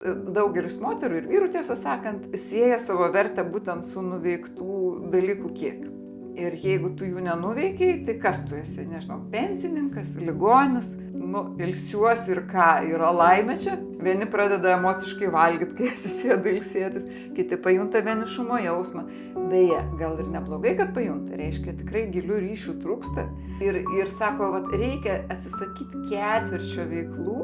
Daugelis moterų ir vyrų, tiesą sakant, sieja savo vertę būtent su nuveiktų dalykų kiekiu. Ir jeigu tu jų nenuveikiai, tai kas tu esi, nežinau, pensininkas, ligonis, ilsiuosi ir ką, yra laimė čia. Vieni pradeda emociškai valgyti, kai atsisėda ilsėtis, kiti pajunta vienišumo jausmą. Beje, gal ir neblogai, kad pajunta, reiškia, tikrai gilių ryšių trūksta. Ir sako, reikia atsisakyti ketvirčio veiklų,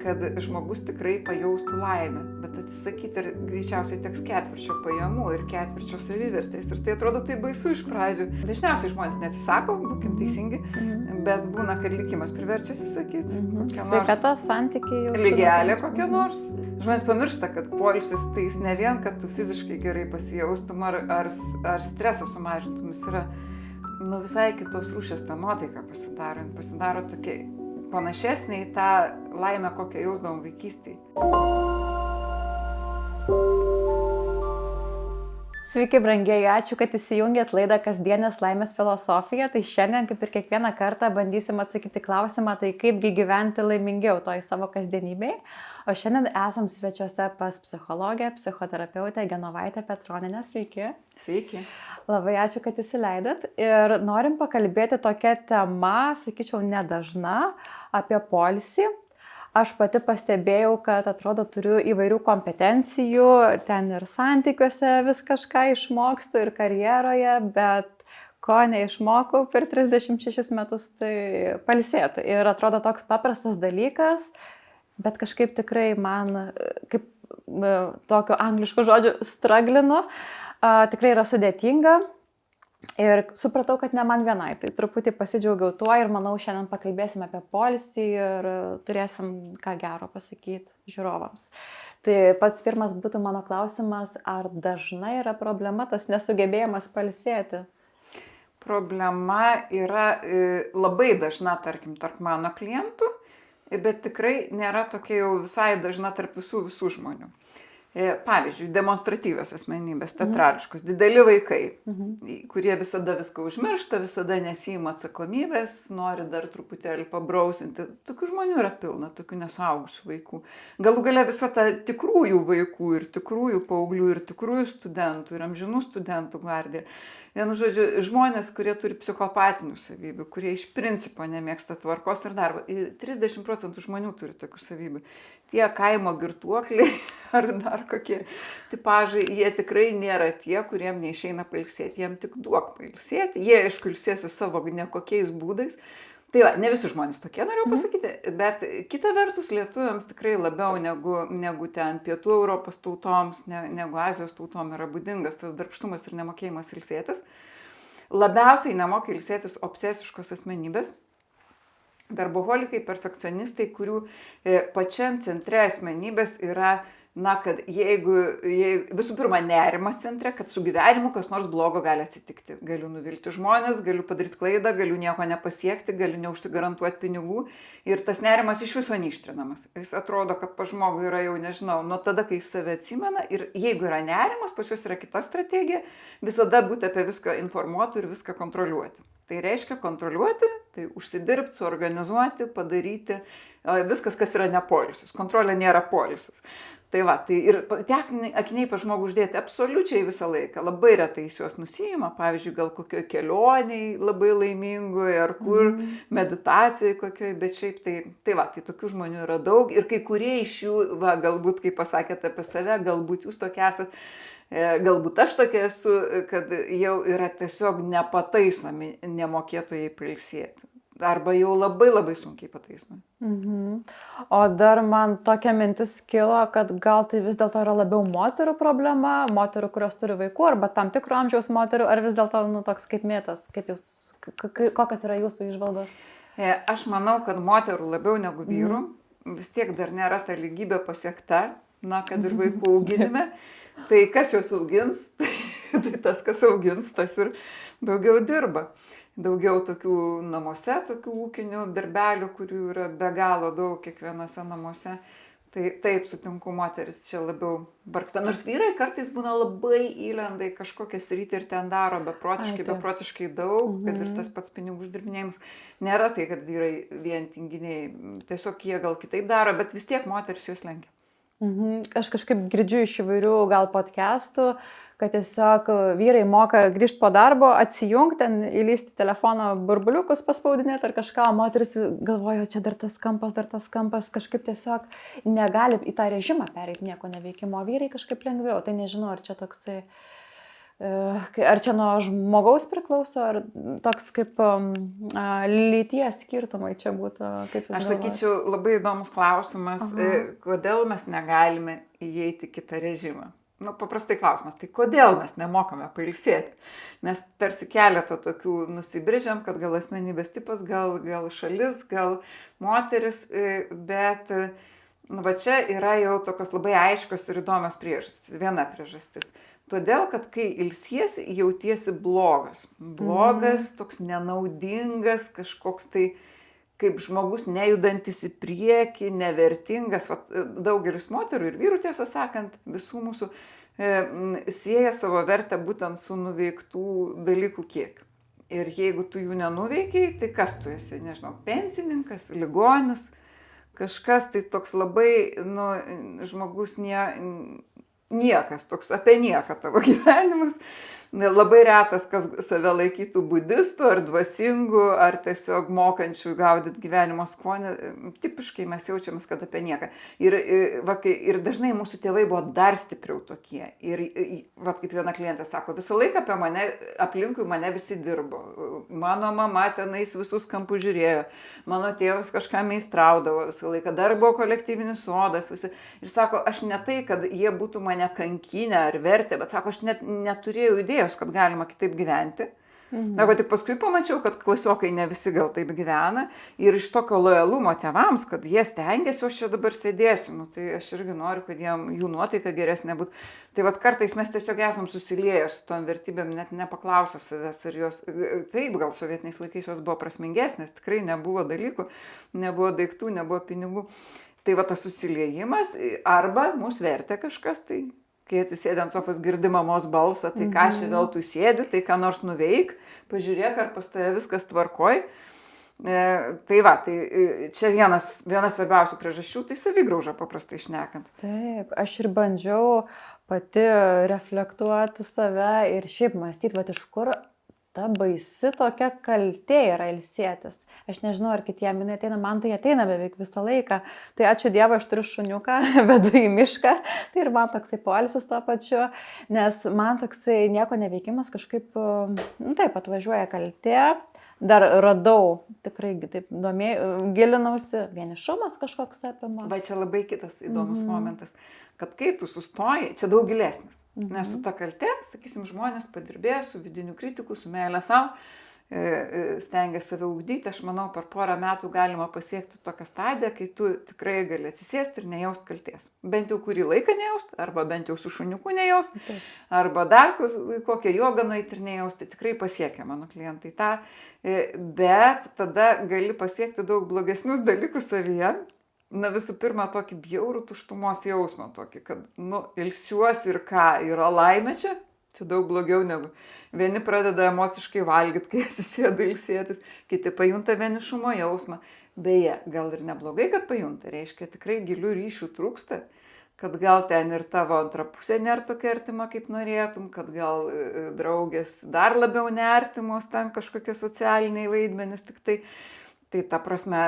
kad žmogus tikrai pajaustų laimę. Bet atsisakyti ir greičiausiai teks ketvirčio pajamų ir ketvirčio savivertės. Ir tai atrodo tai baisu iš pradžių. Dažniausiai žmonės neatsisako, būkim teisingi, bet būna, kad likimas priverčia atsisakyti. Sveikata, santykiai jau. Lygelė kokia nors. Žmonės pamiršta, kad poilsis tai jis ne vien, kad tu fiziškai gerai pasijaustum ar stresą sumažintum, jis yra visai kitos rūšies ta nuotaika pasidaro tokia panašesnė į tą laimę, kokią jausdavom vaikystėje. Sveiki, brangieji, ačiū, kad įsijungėt laidą Kasdienės laimės filosofija. Tai šiandien, kaip ir kiekvieną kartą, bandysim atsakyti klausimą, tai kaipgi gyventi laimingiau toj savo kasdienybėje. O šiandien esam svečiuose pas psichologę, psichoterapeutę Genovaitę Petronienę. Sveiki. Sveiki. Labai ačiū, kad įsileidot. Ir norim pakalbėti tokia tema, sakyčiau, nedažna, apie poilsį. Aš pati pastebėjau, kad atrodo turiu įvairių kompetencijų, ten ir santykiuose vis kažką išmokstu ir karjeroje, bet ko neišmokau per 36 metus, tai pailsėti. Ir atrodo toks paprastas dalykas, bet kažkaip tikrai man, kaip tokiu anglišku žodžiu, straglinu, tikrai yra sudėtinga. Ir supratau, kad ne man vienai, tai truputį pasidžiaugiau tuo ir manau šiandien pakalbėsim apie poilsį ir turėsim ką gero pasakyti žiūrovams. Tai pats pirmas būtų mano klausimas, ar dažnai yra problema tas nesugebėjimas pailsėti? Problema yra labai dažna, tarkim, tarp mano klientų, bet tikrai nėra tokia jau visai dažna tarp visų žmonių. Pavyzdžiui, demonstratyvios asmenybės, teatrališkos, dideli vaikai, kurie visada viską užmiršta, visada nesiima atsakomybės, nori dar truputėlį pabrausinti. Tokių žmonių yra pilna, tokių nesuaugusių vaikų. Galų gale visa ta tikrųjų vaikų ir tikrųjų paauglių ir tikrųjų studentų ir amžinų studentų gvardija. Vienu žodžiu, žmonės, kurie turi psichopatinių savybių, kurie iš principo nemėgsta tvarkos ir darbo. 30% žmonių turi tokių savybių. Tie kaimo girtuokliai ar dar kokie tipažai, jie tikrai nėra tie, kuriem neišeina pailsėti. Jiem tik duok pailsėti. Jie, aišku, ilsėsi savo nekokiais būdais. Tai va, ne visi žmonės tokie, norėjau pasakyti, bet kita vertus lietuviams tikrai labiau negu ten pietų Europos tautoms, negu Azijos tautom yra būdingas tas darbštumas ir nemokėjimas ilsėtis. Labiausiai nemoka ilsėtis obsesiškos asmenybės, darboholikai, perfekcionistai, kurių pačiam centre asmenybės yra, kad jeigu visų pirma nerimas centre, kad su gyvenimu kas nors blogo gali atsitikti. Galiu nuvilti žmonės, galiu padaryti klaidą, galiu nieko nepasiekti, galiu neužsigarantuoti pinigų ir tas nerimas iš viso neištrinamas. Jis atrodo, kad pas žmogų yra jau, nežinau, nuo tada, kai jis save atsimena ir jeigu yra nerimas, pas juos yra kita strategija, visada būti apie viską informuoti ir viską kontroliuoti. Tai reiškia kontroliuoti, tai užsidirbti, suorganizuoti, padaryti, viskas, kas yra ne poilsis. Kontrolė nėra poilsis. Tai va, tai ir tie akiniai pas žmogų uždėti absoliučiai visą laiką. Labai retai jis juos nusiima, pavyzdžiui, gal kokio kelioniai labai laimingoje ar kur, meditacijai kokioj, bet šiaip tai tokių žmonių yra daug ir kai kurie iš jų, galbūt, kaip pasakėte apie save, galbūt jūs tokie esat, galbūt aš tokia esu, kad jau yra tiesiog nepataisomi nemokėtojai pailsėti. Arba jau labai labai sunkiai pataisomi. O dar man tokia mintis kilo, kad gal tai vis dėlto yra labiau moterų problema, moterų, kurios turi vaikų, arba tam tikro amžiaus moterų, ar vis dėlto toks kaip mitas, kokios yra jūsų įžvalgos? Aš manau, kad moterų labiau negu vyrų, vis tiek dar nėra ta lygybė pasiekta, kad ir vaikų auginime. Tai kas juos augins, tai tas, kas augins, tas ir daugiau dirba. Daugiau tokių namuose, tokių ūkinių darbelių, kurių yra be galo daug kiekvienose namuose. Tai taip, sutinku, moteris čia labiau vargsta. Nors vyrai kartais būna labai įlenda į kažkokią sritį ir ten daro beprotiškai daug, kad ir tas pats pinigų uždirbinėjimas. Nėra tai, kad vyrai vien tinginiai, tiesiog jie gal kitaip daro, bet vis tiek moteris juos lenkia. Aš kažkaip girdžiu iš įvairių gal podcastų, kad tiesiog vyrai moka grįžti po darbo, atsijungti, ten įlysti telefono burbuliukus, paspaudinėti ar kažką, o moteris galvoja, čia dar tas kampas, kažkaip tiesiog negali į tą režimą pereiti nieko neveikimo, o vyrai kažkaip lengviau. Tai nežinau, ar čia toksai, ar čia nuo žmogaus priklauso, ar toks kaip lyties skirtumai čia būtų, kaip jūs Aš galvojate? sakyčiau, labai įdomus klausimas, kodėl mes negalime įeiti į kitą režimą. Paprastai klausimas, tai kodėl mes nemokame pailsėti? Nes tarsi keletą tokių nusibrėžiam, kad gal asmenybės tipas, gal šalis, gal moteris, bet va čia yra jau tokios labai aiškios ir įdomios priežastys. Viena priežastis. Todėl, kad kai ilsiesi, jautiesi blogas. Blogas, toks nenaudingas, kažkoks tai kaip žmogus nejudantis į priekį, nevertingas. Daugelis moterų ir vyrų, tiesą sakant, visų mūsų sieja savo vertę būtent su nuveiktų dalykų kiekiu. Ir jeigu tu jų nenuveikiai, tai kas tu esi? Nežinau, pensininkas, ligonis, kažkas tai toks labai, žmogus niekas, toks apie nieką tavo gyvenimas. Labai retas, kas save laikytų budistu ar dvasingu, ar tiesiog mokančių gaudyti gyvenimo skonį. Tipiškai mes jaučiamės, kad apie nieką. Ir dažnai mūsų tėvai buvo dar stipriau tokie. Ir kaip viena klientė sako, visą laiką apie mane, aplinkui mane visi dirbo. Mano mama tenais visus kampus žiūrėjo. Mano tėvas kažką meistraudavo visą laiką. Dar buvo kolektyvinis sodas. Visi. Ir sako, aš ne tai, kad jie būtų mane kankinę ar vertę, bet sako, aš net neturėjau idėjos, kad galima kitaip gyventi. Tik paskui pamačiau, kad klasiokai ne visi gal taip gyvena. Ir iš tokio lojalumo tėvams, kad jie stengiasi, o aš čia dabar sėdėsiu. Tai aš irgi noriu, kad jų nuotaika geresnė būtų. Tai kartais mes tiesiog esam susilieję su tom vertybėm, net nepaklausę savęs. Ir jos, taip, gal sovietiniais laikais jos buvo prasmingesnės, tikrai nebuvo dalykų, nebuvo daiktų, nebuvo pinigų. Tai tas susiliejimas, arba mūsų vertė kažkas, tai kai atsisėdė ant sofos girdi mamos balsą, tai ką čia vėl tu sėdi, tai ką nors nuveik, pažiūrėk, ar pas tave viskas tvarkoj. Tai čia viena svarbiausių priežasčių, tai savigrauža paprastai šnekant. Taip, aš ir bandžiau pati reflektuoti save ir šiaip mąstyti, iš kur ta baisi tokia kaltė yra ilsėtis. Aš nežinau, ar kitiem jinai ateina, man tai ateina beveik visą laiką. Tai ačiū Dievui, aš turiu šuniuką, vedu į mišką, tai ir man toksai poilsis tuo pačiu, nes man toksai nieko neveikimas kažkaip, taip, atvažiuoja kaltė. Dar radau, tikrai taip gilinausi, vienišumas kažkoks apima. Va čia labai kitas įdomus momentas, kad kai tu sustoji, čia daug gilesnis. Nes su ta kalte, sakysim, žmonės padirbėjo su vidiniu kritiku, su meilė savo, stengia save ugdyti. Aš manau, per porą metų galima pasiekti tokią stadiją, kai tu tikrai gali atsisėsti ir nejaust kaltės. Bent jau kurį laiką nejaust, arba bent jau su šuniuku nejaust, arba dar kokią jogą nueiti ir nejaust. Tai tikrai pasiekia mano klientai tą. Bet tada gali pasiekti daug blogesnius dalykus savyje. Visų pirma, tokį bjaurų tuštumos jausmą, tokį, kad, ilsiuosi ir ką, yra laimė čia. Čia daug blogiau negu vieni pradeda emociškai valgyti, kai atsisėda ilsėtis, kiti pajunta vienišumo jausmą. Beje, gal ir neblogai, kad pajunta, reiškia, tikrai gilių ryšių trūksta, kad gal ten ir tavo antra pusė nėra tokia artima, kaip norėtum, kad gal draugės dar labiau neartimos, ten kažkokie socialiniai vaidmenys tik tai. Tai ta prasme,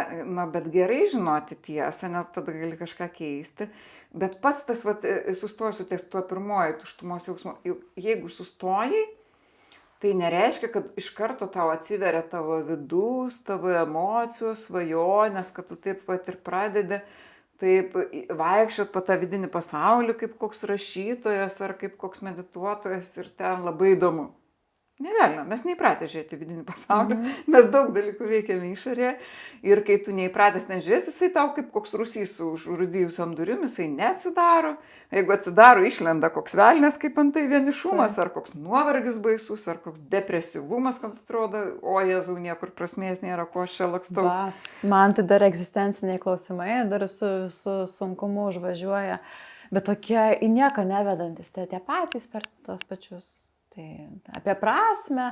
bet gerai žinoti tiesą, nes tada gali kažką keisti. Bet pats tas, sustosiu ties tuo pirmoji tuštumos jausmu. Jeigu sustojai, tai nereiškia, kad iš karto tau atsiveria tavo vidus, tavo emocijos, svajonės, kad tu taip ir pradedi taip vaikščiot po tą vidinį pasaulį kaip koks rašytojas ar kaip koks medituotojas ir ten labai įdomu. Negalime, mes neįpratę žiūrėti vidinį pasaulį, mes daug dalykų veikiame išorėje ir kai tu neįpratęs nežiūrėsi, jisai tau kaip koks rusys su užrūdijusiom durim, jisai neatsidaro. Jeigu atsidaro, išlenda koks velnias, kaip antai vienišumas, ar koks nuovargis baisus, ar koks depresyvumas, kad atrodo, o Jėzau, niekur prasmės nėra, ko aš čia lakstau. Man tai dar egzistenciniai klausimai, dar su sunkumu užvažiuoja, bet tokie į nieką nevedantis, tie patys per tos pačius. Tai apie prasmę,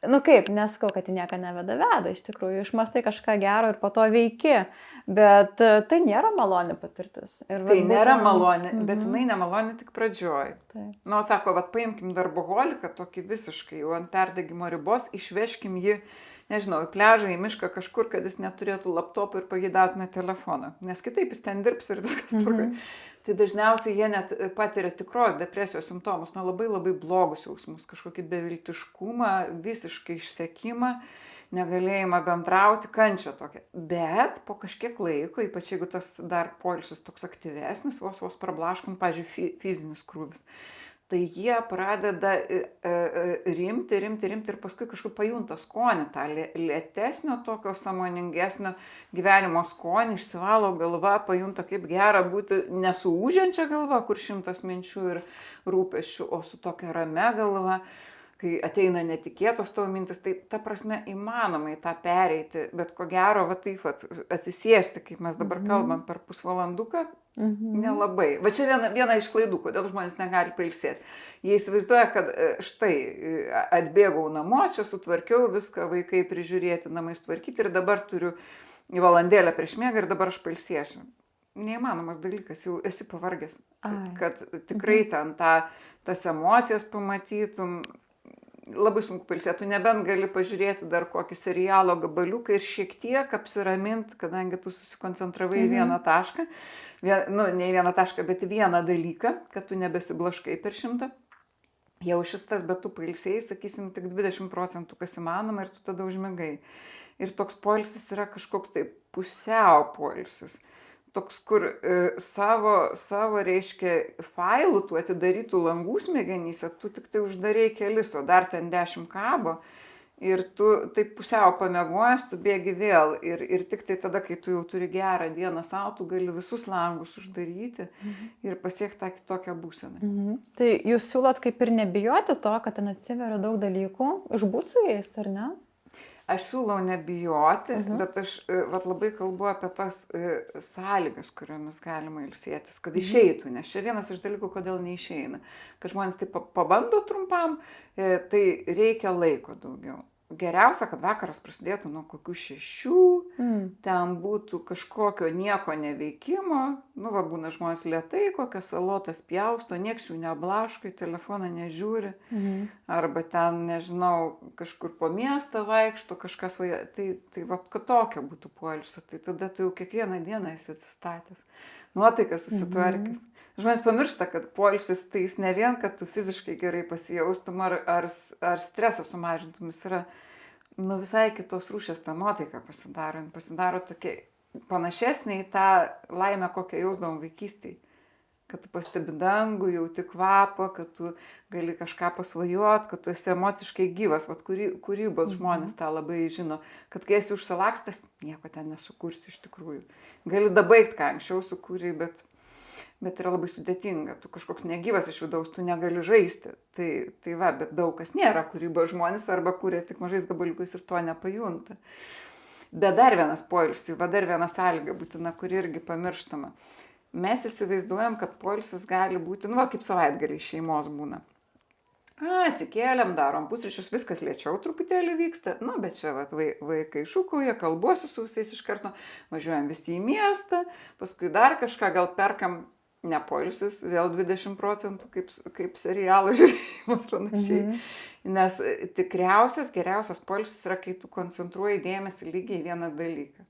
Nu kaip, neskau, kad į nieką veda, iš tikrųjų, išmastai kažką gero ir po to veiki, bet tai nėra maloni patirtis. Ir Tai nėra maloni, bet jinai nemaloni tik pradžioj. Taip. Nu, sako, paimkim darboholiką, tokį visiškai jau ant perdegimo ribos, išveškim jį, nežinau, į pliažą, į mišką kažkur, kad jis neturėtų laptopą ir pageidautinę telefoną, nes kitaip jis ten dirbs ir viskas tvarkoj. Tai dažniausiai jie net patiria tikros depresijos simptomus, labai labai blogus jausmus, kažkokį beviltiškumą, visiškai išsekimą, negalėjimą bendrauti, kančią tokią. Bet po kažkiek laiko, ypač jeigu tas dar poilsis toks aktyvesnis, vos prablaškom, pavyzdžiui, fizinis krūvis, tai jie pradeda rimti ir paskui kažkaip pajunta skonį, tą lėtesnio, tokio sąmoningesnio gyvenimo skonį, išsivalo galva, pajunta kaip gera būti nesuūžiančia galva, kur 100 minčių ir rūpesčių, o su tokia rame galva, kai ateina netikėtos tavo mintis, tai ta prasme įmanoma į tą pereiti, bet ko gero, taip atsisėsti, kaip mes dabar kalbam, per pusvalanduką, nelabai. Va čia viena iš klaidų, kodėl žmonės negali pailsėti. Jie įsivaizduoja, kad štai atbėgau namo, čia sutvarkiau viską, vaikai prižiūrėti, namai sutvarkyti ir dabar turiu valandėlę prieš miegą ir dabar aš pailsėsiu. Neįmanomas dalykas, jau esi pavargęs, kad tikrai ten tas emocijas pamatytum. Labai sunku pailsėti, tu nebent gali pažiūrėti dar kokį serialo gabaliuką ir šiek tiek apsiraminti, kadangi tu susikoncentravai į vieną tašką, ne į vieną tašką, bet į vieną dalyką, kad tu nebesiblaškai per 100. Jau šis tas, bet tu pailsėjai, sakysim, tik 20%, kas įmanoma ir tu tada užmigai. Ir toks poilsis yra kažkoks tai pusiau poilsis. Toks, kur savo reiškia, failų, tų atidarytų langų smegenyse, tu tik tai uždarei kelis, o dar ten 10 kabo ir tu taip pusiau pamiegojęs, tu bėgi vėl ir tik tai tada, kai tu jau turi gerą dieną sau, tu gali visus langus uždaryti ir pasiekti tą kitokią būseną. Tai jūs siūlot kaip ir nebijoti to, kad ten atsiveria daug dalykų, išbūt su jais, ar ne? Aš siūlau nebijoti, bet aš labai kalbu apie tas sąlygas, kuriomis galima ilsėtis, kad išeitų, nes čia vienas iš dalykų, kodėl neišeina. Kad žmonės taip pabando trumpam, tai reikia laiko daugiau. Geriausia, kad vakaras prasidėtų nuo kokių 6, ten būtų kažkokio nieko neveikimo, būna žmonės lėtai, kokią salotą spjausto, nieks jų neblaško, į telefoną nežiūri, arba ten, nežinau, kažkur po miestą vaikšto, kažkas vaja, tai kad tokia būtų poilsio, tai tada tu jau kiekvieną dieną esi atsistatęs, nuotaikas susitvarkęs. Žmonės pamiršta, kad poilsis tai jis ne vien, kad tu fiziškai gerai pasijaustum ar stresą sumažintum, jis yra visai kitos rūšies ta nuotaika pasidaro tokia panašesnė į tą laimę, kokią jausdavom vaikystėj. Kad tu pastebi dangų, jauti kvapą, kad tu gali kažką pasvajot, kad tu esi emociškai gyvas. Kūrybos žmonės tą labai žino, kad kai esi užsilakstęs, nieko ten nesukursi iš tikrųjų. Gali dabaigt, ką anksčiau sukūrei, bet yra labai sudėtinga, tu kažkoks negyvas iš vidaus, tu negali žaisti. Bet daug kas nėra kūrybos žmonės arba kūrė tik mažais gabaliukais ir to nepajunta. Bet dar vienas poilsis, dar viena sąlyga būtina, kuri irgi pamirštama. Mes įsivaizduojam, kad poilsis gali būti, kaip savaitgaliai šeimos būna. Atsikėlėm, darom pusryčius, viskas lėčiau truputėlį vyksta, bet čia vaikai šūkauja, kalbuosi su visais iš karto, važiuojam visi į miestą, paskui dar kažką gal perkam. Ne poilsis, vėl 20%, kaip serialo žiūrėjimas panašiai. Nes geriausias poilsis yra, kai tu koncentruoji dėmesį lygiai į vieną dalyką.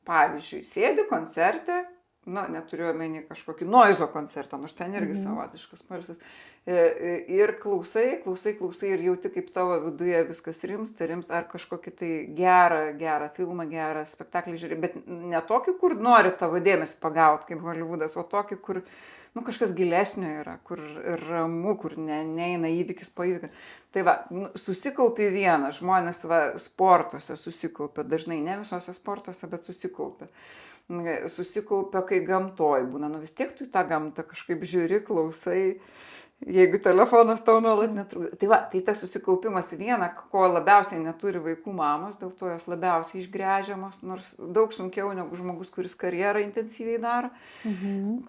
Pavyzdžiui, sėdi koncerte, neturiu omeny kažkokį noizo koncertą, nors ten irgi savotiškas poilsis, ir klausai ir jauti, kaip tavo viduje viskas rimsta, ar kažkokį tai gerą filmą, gerą spektaklį žiūri, bet ne tokį, kur nori tavo dėmesį pagauti, kaip Hollywoodas, o tokį, kur kažkas gilesnio yra, kur ramu, kur neina įvykis po įvykio. Tai susikaupi vieną, žmonės sportuose susikaupia, dažnai ne visose sportuose, bet susikaupia, kai gamtoj būna, vis tiek tu į tą gamtą kažkaip žiūri, klausai, jeigu telefonas tau nuolat netrukdo. Tai tas susikaupimas viena, ko labiausiai neturi vaikų mamos, dėl to jos labiausiai išgręžiamos, nors daug sunkiau negu žmogus, kuris karjerą intensyviai daro.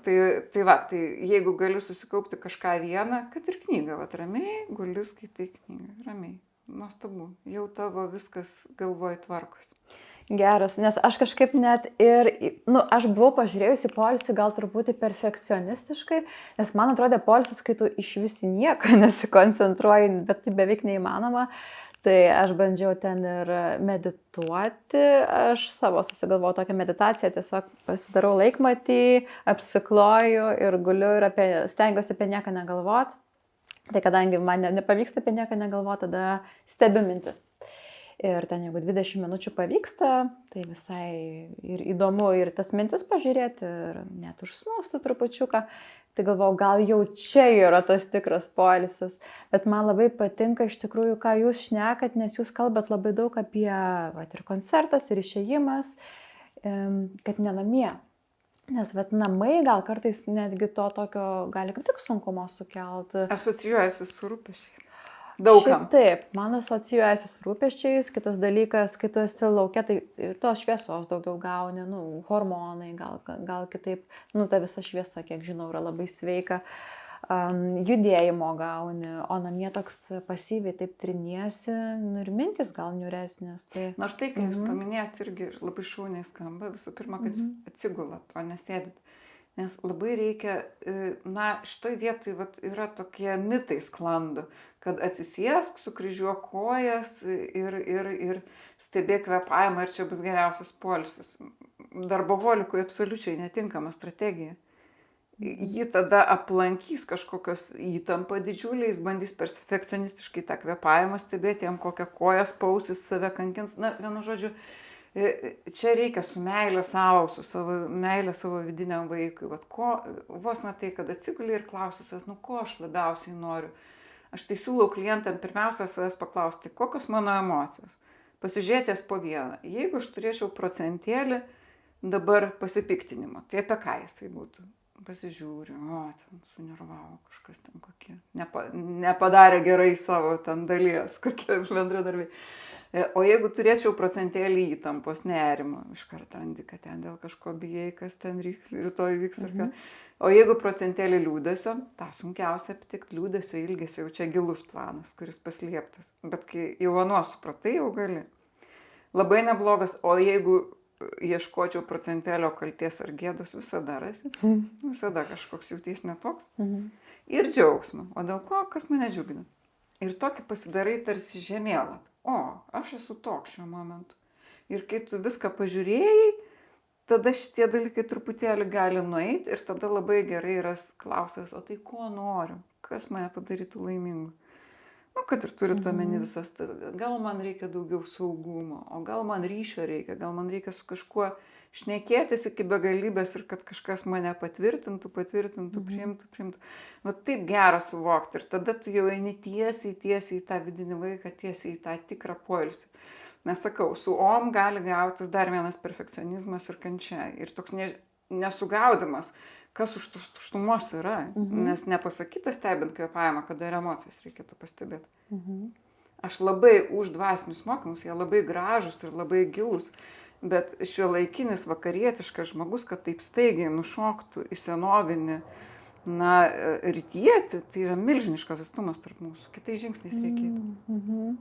Tai jeigu gali susikaupti kažką vieną, kad ir knygą, ramiai, guli skaitai knygą, ramiai. nuostabu, jau tavo viskas galvoj tvarkosi. Geras, nes aš kažkaip net ir, aš buvau pažiūrėjusi poilsį gal truputį perfekcionistiškai, nes man atrodė poilsis, kai tu iš visi nieko nesikoncentruoji, bet tai beveik neįmanoma. Tai aš bandžiau ten ir medituoti, aš savo susigalvojau tokią meditaciją, tiesiog pasidarau laikmatį, apsikloju ir guliu ir stengiuosi apie nieką negalvoti. Tai kadangi man nepavyksta apie nieką negalvoti, tada stebiu mintis. Ir ten jeigu 20 minučių pavyksta, tai visai ir įdomu ir tas mintis pažiūrėti, ir net užsnūsti trupučiuką. Tai galvojau, gal jau čia yra tas tikras poilsis. Bet man labai patinka iš tikrųjų, ką jūs šnekat, nes jūs kalbat labai daug apie ir koncertas, ir išėjimas, kad ne namie. Nes namai gal kartais netgi to tokio gali kaip tik sunkumo sukelti. Asocijuojasi su rūpesčiais. Daugam. Taip, man asocijuojasi su rūpesčiais, kitas dalykas, kai tu esi lauke, tai ir tos šviesos daugiau gauni, hormonai, gal kitaip, ta visa šviesa, kiek žinau, yra labai sveika, judėjimo gauni, o namie toks pasyviai taip triniesi, ir mintis gal niūresnės. Tai... Nors tai, kai jūs paminėjot, irgi labai šauniai skamba, visų pirma, kad jūs atsigulat, o nesėdit. Nes labai reikia, šitoj vietoj yra tokie mitai sklando, kad atsisėsk, sukryžiuok kojas ir stebėk kvėpavimą ir čia bus geriausias poilsis. Darboholikui absoliučiai netinkama strategija. Jį tada aplankys kažkokios įtampa didžiuliai, jis bandys perfekcionistiškai tą kvėpavimą stebėti, jam kokią koją spausis, save kankins. Vienu žodžiu, čia reikia su meilė savo, su meilė savo vidiniam vaikui. Vos ne tai, kad atsiguli ir klausysies, ko aš labiausiai noriu. Aš tai siūlau klientam pirmiausia savęs paklausti, kokios mano emocijos. Pasižiūrėties po vieną. Jeigu aš turėčiau procentėlį dabar pasipiktinimo, tai apie ką jisai būtų? Pasižiūriu, ten sunervavo kažkas ten kokie. Nepadarė gerai savo ten dalies, kokie bendradarbiai. O jeigu turėčiau procentėlį įtampos, nerimo, iškart randi, kad ten dėl kažko bijai, kas ten rytoj vyks ar ką. O jeigu procentėlį liūdesio, tą sunkiausia aptikti liūdesio ilgesio, jau čia gilus planas, kuris paslėptas. Bet kai jau supratai, jau gali. Labai neblogas, o jeigu ieškočiau procentėlio kalties ar gėdos, visada rasi. Visada kažkoks jauties netoks. Ir džiaugsmo. O dėl ko, kas mane džiugina? Ir tokį pasidarai tarsi žemėlapį. Aš esu toks šiuo momentu. Ir kai tu viską pažiūrėjai, tada šitie dalykai truputėlį gali nueiti ir tada labai gerai yra klausęs, o tai ko noriu? Kas mane padarytų laimingu? Kad ir turi omeny visas, gal man reikia daugiau saugumo, o gal man ryšio reikia, gal man reikia su kažkuo šnekėtis iki begalybės ir kad kažkas mane patvirtintų, priimtų. Taip gera suvokti ir tada tu jau eini tiesiai į tą vidinį vaiką, tiesiai į tą tikrą poilsį. Nes sakau, su gali gautis dar vienas perfekcionizmas ir kančia ir toks nesugaudimas, kas už tuštumos yra, nes nepasakyta stebint kvėpavimą, kada ir emocijas reikėtų pastebėti. Aš labai už dvasinius mokymus, jie labai gražus ir labai gilus, bet šiuolaikinis vakarietiškas žmogus, kad taip staigiai nušoktų į senovinį rytietį, tai yra milžiniškas atstumas tarp mūsų. Kitais žingsniais reikėtų.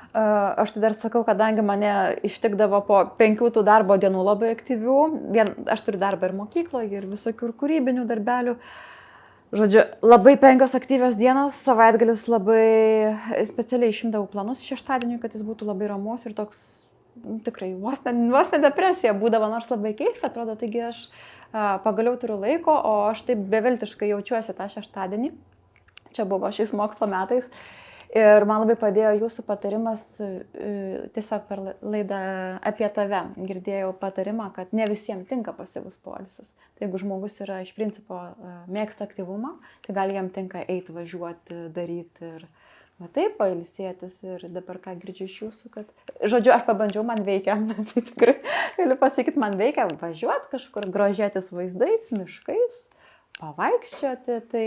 Aš tai dar sakau, kadangi mane ištikdavo po 5 tų darbo dienų labai aktyvių, aš turiu darbą ir mokykloje, ir visokių kūrybinių darbelių. Žodžiu, labai 5 aktyvios dienos, savaitgalis labai specialiai išimdavau planus šeštadieniui, kad jis būtų labai ramus ir toks tikrai vos ne depresija būdavo, nors labai keista, atrodo, taigi aš pagaliau turiu laiko, o aš taip beviltiškai jaučiuosi tą šeštadienį. Čia buvo šiais mokslo metais. Ir man labai padėjo jūsų patarimas tiesiog per laidą apie tave. Girdėjau patarimą, kad ne visiems tinka pasyvus poilsis. Tai jeigu žmogus yra iš principo mėgsta aktyvumą, tai gali jam tinka eiti, važiuoti, daryti ir taip pailsėtis. Ir dabar ką girdžiu iš jūsų, kad... Žodžiu, aš pabandžiau, man veikia. Tai tikrai galiu pasakyti, man veikia važiuoti kažkur, grožėtis vaizdais, miškais. Pavaikščioti, tai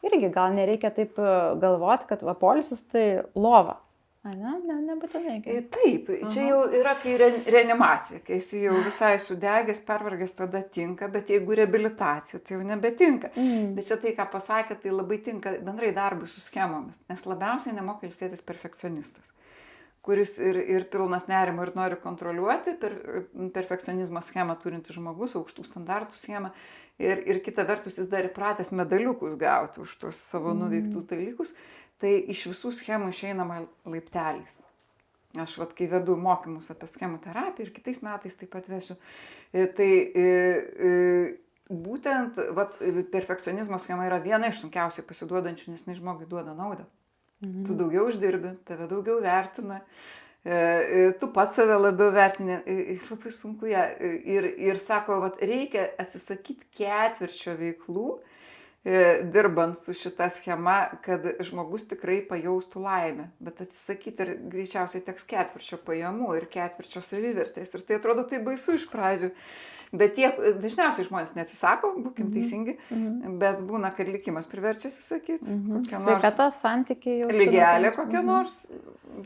irgi gal nereikia taip galvoti, kad poilsis tai lova. Nebūtinai. Taip, čia jau yra kai reanimacija, kai esi jau visai sudegęs, pervargęs, tada tinka, bet jeigu reabilitacija, tai jau nebetinka. Bet čia tai, ką pasakė, tai labai tinka bendrai darbui su schemomis, nes labiausiai nemoka ilsėtis perfekcionistas. kuris ir pilnas nerimo ir nori kontroliuoti, perfekcionizmo schemą turintis žmogus, aukštų standartų schemą, ir kita vertus jis dar įpratęs medaliukus gauti už tus savo nuveiktus dalykus, tai iš visų schemų išeinama laipteliais. Aš kai vedu mokymus apie schemų terapiją ir kitais metais taip pat vesiu, tai būtent perfekcionizmo schema yra viena iš sunkiausiai pasiduodančių, nes žmogui duoda naudą. Tu daugiau uždirbi, tave daugiau vertina, tu pats save labiau vertini, labai sunku ją. Ir sako, reikia atsisakyti ketvirčio veiklų, dirbant su šita schema, kad žmogus tikrai pajaustų laimę. Bet atsisakyti ir greičiausiai teks ketvirčio pajamų ir ketvirčio savivertės. Ir tai atrodo tai baisu iš pradžių. Bet dažniausiai žmonės neatsisako, būkim teisingi, bet būna, kad likimas priverčia atsisakyti. Sveikata, santykiai jau. Lygelė kokia nors,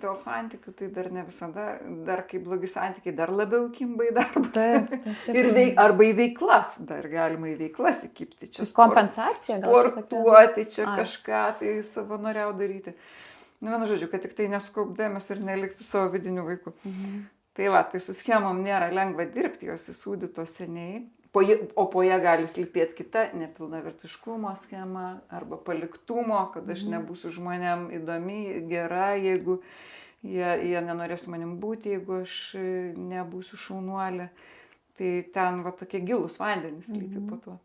dėl santykių tai dar ne visada, dar kai blogi santykiai, dar labiau kimba į darbus. Taip. Arba į veiklas, dar galima į veiklas įkipti. Čia kompensacija gal. Sportuoti, čia kažką tai savanoriau daryti. Vienu žodžiu, kad tik tai nesukaupdėmės ir neliktų savo vidinių vaikų. Tai tai su schemom nėra lengva dirbti, jos įsūdytos seniai, o po ją gali slypėti kita nepilnavertiškumo schema arba paliktumo, kad aš nebūsiu žmonėm įdomi, gera, jeigu jie nenorės su manim būti, jeigu aš nebūsiu šaunuolė. Tai ten tokie gilūs vandenys slypi po to.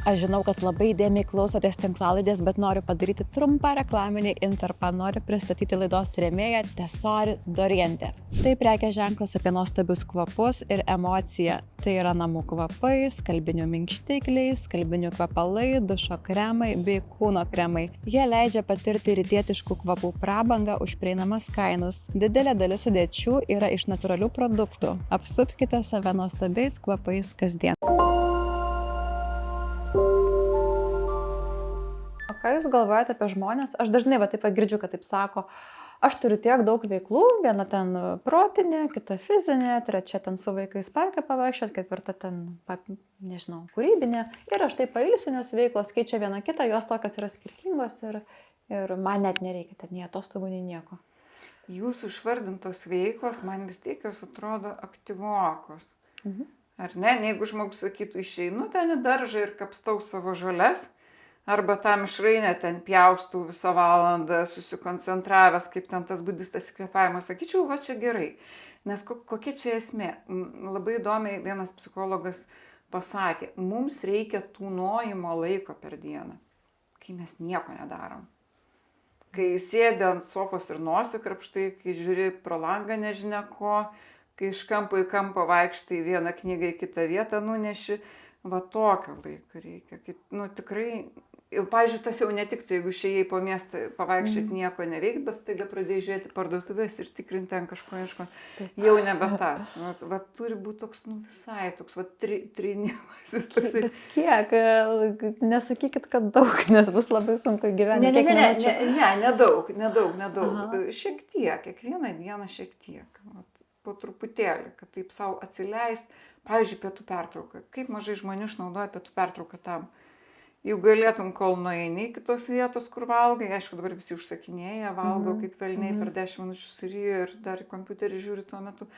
Aš žinau, kad labai įdėmiai klausotės tinklalaidės, bet noriu padaryti trumpą reklaminį intarpą. Noriu pristatyti laidos rėmėją Tesori Doriente. Tai prekės ženklas apie nuostabius kvapus ir emociją. Tai yra namų kvapai, skalbinių minkštikliai, skalbinių kvepalai, dušo kremai bei kūno kremai. Jie leidžia patirti rytietiškų kvapų prabangą už prieinamas kainas. Didelė dalis sudėčių yra iš natūralių produktų. Apsupkite save nuostabiais kvapais kasdien. Ką jūs galvojate apie žmonės? Aš dažnai taip girdžiu, kad taip sako, aš turiu tiek daug veiklų, viena ten protinė, kita fizinė, trečia ten su vaikais parke pavaikščiot, ketvirta ten, nežinau, kūrybinė. Ir aš taip pailsiu, nes veiklos keičia viena kitą, jos tokios yra skirtingos ir man net nereikia ten nei atostogų, nei nieko. Jūsų išvardintos veiklos man vis tiek jos atrodo aktyvuokos. Ar ne? Jeigu žmogus sakytų, išeinu ten į daržą ir kapstau savo žoles, arba tam mišrainę ten pjaustų visą valandą, susikoncentravęs, kaip ten tas budistas įkvėpavimas, sakyčiau, čia gerai. Nes kokia čia esmė? Labai įdomiai vienas psichologas pasakė, mums reikia tūnojimo laiko per dieną, kai mes nieko nedarom. Kai sėdi ant sofos ir nosį krapštai, kai žiūri pro langą nežinia ko, kai iš kampo į kampą vaikštai vieną knygą į kitą vietą nuneši, tokio laiko reikia. Tikrai, pavyzdžiui, tas jau netiktų, jeigu išėjai po miestą pavaikščioti nieko neveikti, bet staiga pradėjai žiūrėti parduotuvės ir tikrinti ten kažko ieškoti. Jau nebe tas. Turi būti toks, visai toks, trinimasis. Bet kiek? Nesakykit, kad daug, nes bus labai sunku gyventi. Nedaug. Šiek tiek, kiekvieną dieną šiek tiek. Po truputėlį, kad taip savo atsileist. Pavyzdžiui, pietų pertrauka. Kaip mažai žmonių išnaudoja pietų pertrauką tam. Jau galėtum, kol nueini į kitos vietos, kur valgai. Aišku, dabar visi užsakinėja, valgo kaip velniai per 10 minučių suryja ir dar į kompiuterį žiūri tuo metu.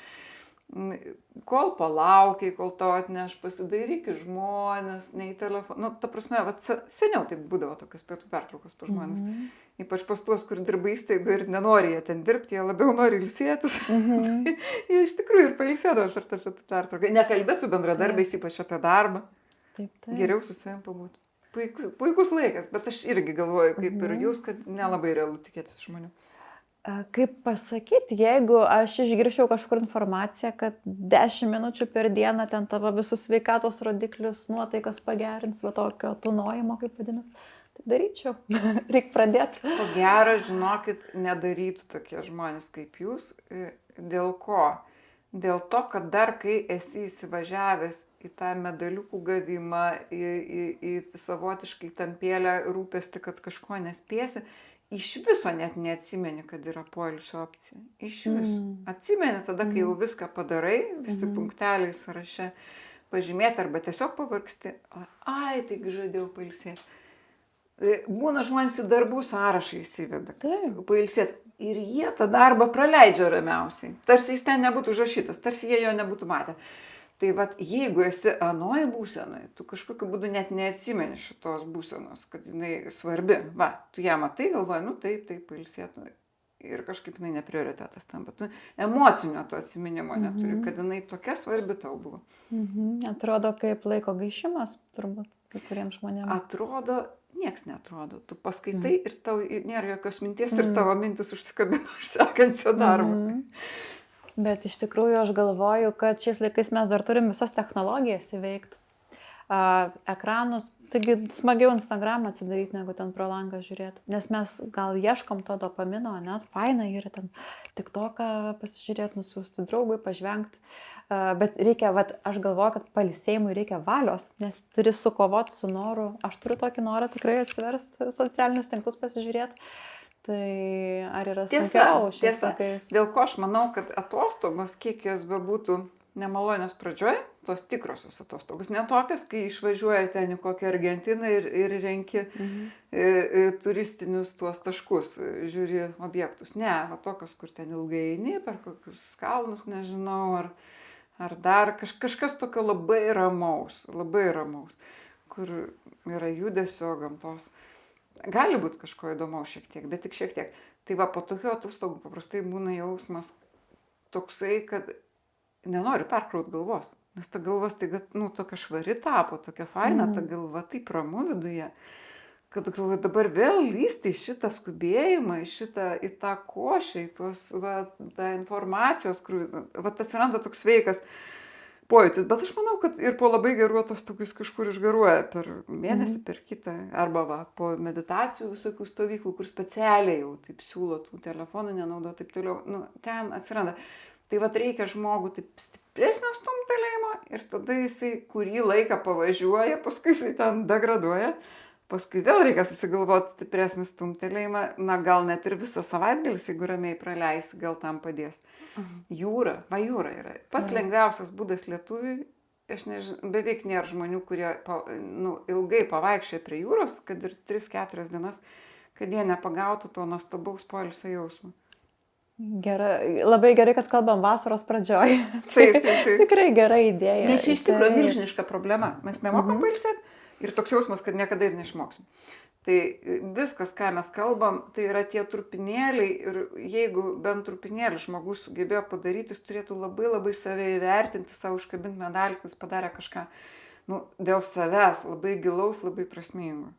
Kol palaukiai, kol tau atneš, pasidairyk į žmonės, ne į telefoną. Ta prasme, seniau taip būdavo tokios pietų pertraukos pas žmonės. Ypač pas tuos, kur dirba įstaiga ir nenori jie ten dirbti, jie labiau nori ilsėtis. Jie iš tikrųjų ir pailsėdavo per tą pietų pertrauką. Nekalbėt su bendradarbiais, ypač apie darbą. Geriau su savim pabūti. Puikus laikas, bet aš irgi galvoju, kaip ir jūs, kad nelabai realu tikėtis žmonių. Kaip pasakyti, jeigu aš išgirščiau kažkur informaciją, kad 10 minučių per dieną ten tavo visus sveikatos rodiklius, nuotaikas pagerins, tokio tūnojimo, kaip vadinat, tai daryčiau. Reikia pradėti. Ko gero, žinokit, nedarytų tokie žmonės kaip jūs. Dėl ko? Dėl to, kad dar kai esi įsivažiavęs į tą medaliukų gavimą, į savotiškai tampėlę rūpestį, kad kažko nespėsi, iš viso net neatsimeni, kad yra poilsio opcija. Iš viso. Atsimeni tada, kai jau viską padarai, visi punkteliai sąraše pažymėti arba tiesiog pavargsti. Taigi žadėjau pailsėti. Būna žmonės į darbų sąrašą įsiveda. Taip. Pailsėt. Ir jie tą darbą praleidžia ramiausiai. Tarsi jis ten nebūtų užrašytas, tarsi jie jo nebūtų matę. Tai vat, jeigu esi anoje būsenoje, tu kažkokiu būdu net neatsimeni šitos būsenos, kad jinai svarbi. Va, tu ją matai, galvoji, nu taip, pailsėtų. Ir kažkaip jinai ne prioritetas tampa. Tu emocinio to atsiminimo neturi, kad jinai tokia svarbi tau buvo. Atrodo kaip laiko gaišimas, turbūt, kai kuriems žmonėms. Atrodo, nieks neatrodo. Tu paskaitai ir tau nėra jokios minties ir tavo mintis užsikabina už sekančio darbo. Bet iš tikrųjų aš galvoju, kad šiais laikais mes dar turim visas technologijas įveikti. Ekranus, taigi smagiau Instagramą atsidaryti, negu ten pro langą žiūrėti. Nes mes gal ieškom to dopamino, net faina yra ten TikToką pasižiūrėti, nusiųsti draugui, pažvengti. Bet reikia, aš galvoju, kad pailsėjimui reikia valios, nes turi sukovoti su noru. Aš turiu tokį norą tikrai atsiversti socialinius tinklus pasižiūrėti. Tai ar yra sunkiau šiais laikais? Dėl ko aš manau, kad atostogos, kiek jos bebūtų nemalonios pradžioj, tos tikrosios atostogos, ne tokias, kai išvažiuoja ten į kokią Argentiną ir renki turistinius tuos taškus, žiūri objektus. Ne, va tokios, kur ten ilgai eini, per kokius kalnus, nežinau, ar dar kažkas tokio labai ramaus, kur yra judesio, gamtos. Gali būti kažko įdomaus šiek tiek, bet tik šiek tiek. Tai va, po tokių atostogų paprastai būna jausmas toksai, kad nenori perkraut galvos. Nes ta galva staiga, tokia švari tapo, tokia faina, ta galva taip ramu viduje, kad galvoju, dabar vėl lysti į šitą skubėjimą, į tą košę, į tą informacijos, atsiranda toks sveikas pojūtis. Bet aš manau, kad ir po labai gerų atostogų jis kažkur išgaruoja per mėnesį, per kitą, arba po meditacijų visokių stovyklų, kur specialiai jau taip siūlo tų telefonų nenaudo, taip toliau, ten atsiranda. Tai reikia žmogų taip stipresnio stumtelėjimo ir tada jisai kurį laiką pavažiuoja, paskui jisai ten degraduoja, paskui vėl reikia susigalvoti stipresnį stumtelėjimą, gal net ir visą savaitgalį, jeigu ramiai praleisi, gal tam padės. Jūra yra. Pats lengviausias būdas lietuviui, aš nežinau, beveik nėra žmonių, kurie ilgai pavaikščioja prie jūros, kad ir 3-4 dienas, kad jie nepagautų to nuostabaus poilsio jausmo. Labai gerai, kad kalbam vasaros pradžioj. Taip. Tikrai gera idėja. Nes čia iš tikrųjų milžiniška problema. Mes nemokam pailsėti ir toks jausmas, kad niekada ir neišmoksim. Tai viskas, ką mes kalbam, tai yra tie trupinėliai ir jeigu bent trupinėlį žmogus sugebėjo padaryti, jis turėtų labai labai save įvertinti, savo užkabinti medalį, kad jis padarė kažką dėl savęs, labai gilaus, labai prasmingo.